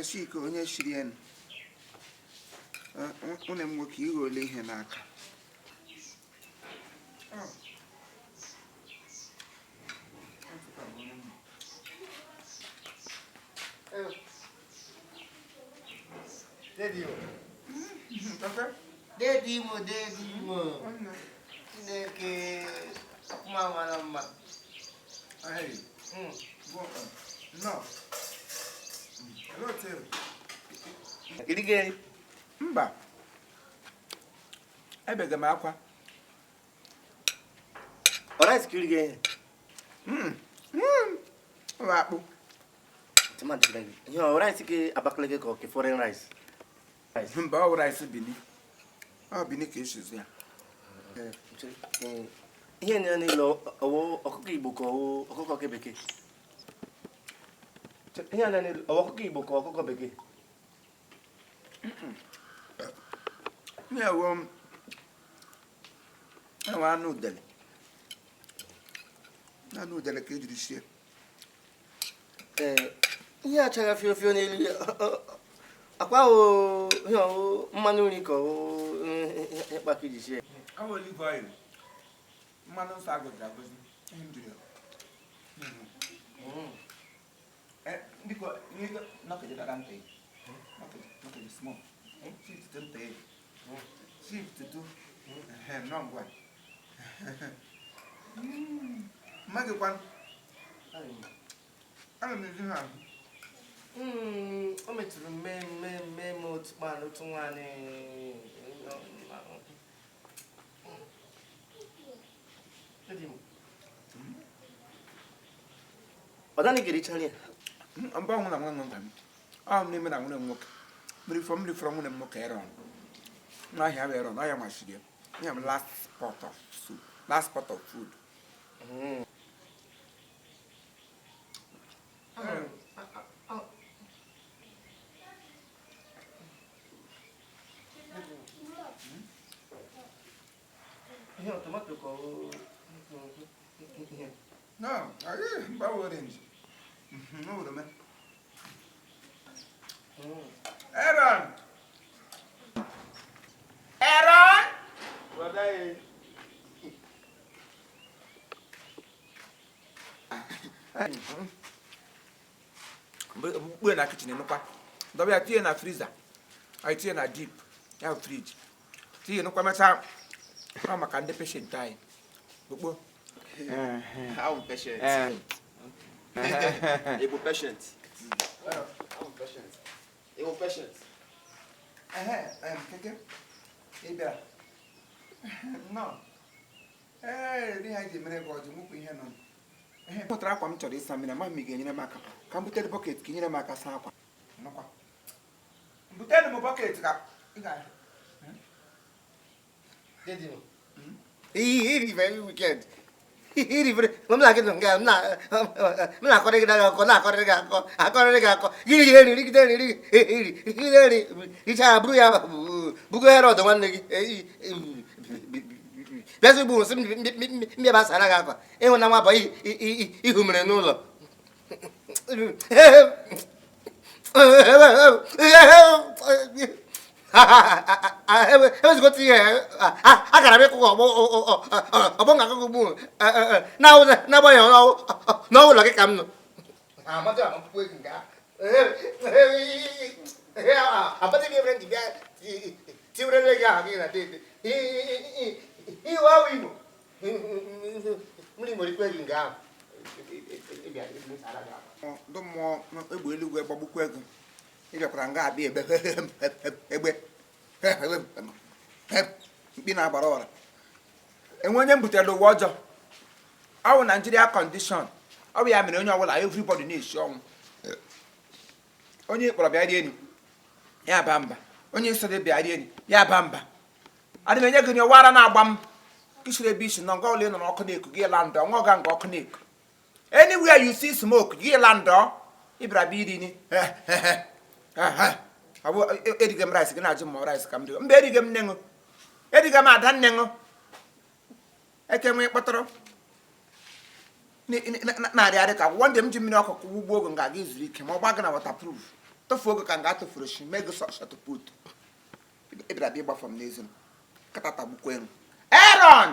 Arashika onye shiri en. Une m nwoke ighole ihe n'aka. Daddy, Okay? Daddy, Neke, Mama. Hey. Go on. No. Hello, tell. Again. Mba. Ebega m akwa. Alright, kill again. Akpụ. Tomato. You are right, Abakaleke cook foreign rice. Mba ọ rice Bini. Ọ Bini ka eshizi ya. Ihe niile ọkụkọ Igbo ka ọkụkọ bekee. Ihe niile ọkụkọ Igbo ka ọkụkọ bekee. Ewe anụ udele. Anụ udele ka ejiri sie. Ihe achaghị fio n'elu akwa mmanụ nri ka ịkpaka iji sie. Awa olive oil. Mmanụ nsọ agụzi agụzi. Ihe m jiri. Biko, nọkọdị dada ntị. Nọkọdị small. Shift to ntị. Shift to no ngwa. Mmadụ kwan. Ana m ezi ha. O metụrụ mme otu kpan otu nwaanyị. Ọ dani gerichara ya. Mba ọnwụ na nwa nwa m. Ọ m n'ime na nwunye m nwoke. Mmiri fọrọ nwunye m nwoke Eron. N'ahịa bụ Eron, ọ ya machiri ya. Ya m last pot of food. Ihe tomato ka No, mba orange. No, man. Eron! Brother, Mgbe na kitchen nukwa. Dobe ya tie na freezer. Ai tie na deep. Ya fridge. Tie nukwa meta. Ọ maka ndị patient anyị. Okpo. I'm patient. Able patient. I'm patient. Able patient. Keke. Ịbịa. No. Ndị ha ji mere ka ọ ji nwụpụ ihe nọ. Pụtara akwa m chọrọ ịsa mmiri, ama m ga-enyere m aka. Ka m butere bọket ka nyere m aka saa akwa. Nọkwa. Butere m bọket ka ị ga. Daddy. He very wicked. He very. Mama like it nga na kore ga ko na kore ga ko. Akore ga ko. Yiri. Icha bru ya bugo hero do nwanne gi. Bịazi bụ nsị mmịa ba sara ga ko. Ịhụ na nwa bụ ihu mere n'ụlọ. Let's go to here. I gotta make a bonga go. Now, boy, no, like a cam. I'm not going to I'm going to get children again. I did. He are you. Money quaking down. Don't more egbe eluigwe gbagbukwa ego. Ị bịakwara nga abịa egbe. Mkpi na-agbara ọra. Enwe onye m butere ụwa ọjọọ. Ọ bụ Nigeria condition. Ọ bụ ya mere onye ọbụla everybody na-esi ọnwụ. Onye kpọrọ bịa rie enyi. Ya ba mba. Onye nsọ bịa rie enyi. Ya ba mba. Adị m enye gị ọwara na-agba m. Kishiri ebe isi nọ nga ole nọ n'ọkụ na-eku gị la ndọ. Nwa ọga nga ọkụ na-eku. Anywhere you see smoke, gị la ndọ. Ịbịara bịa iri ni. Abu edigam rice gị na-ajụ m rice ka m dị. Mba edigam nnengo. Edigam ada nnengo. Eke m kpọtọrọ. Na-arị arị ka one day m ji mmiri ọkụ kwụgbuo oge nga aga izuru ike ma ọ gba gị na waterproof. tụfuo oge ka nga atụfuru shi mee gị shọtput ị bịara bịa ịgbafa m n'ezi kata tagbukwe m Aaron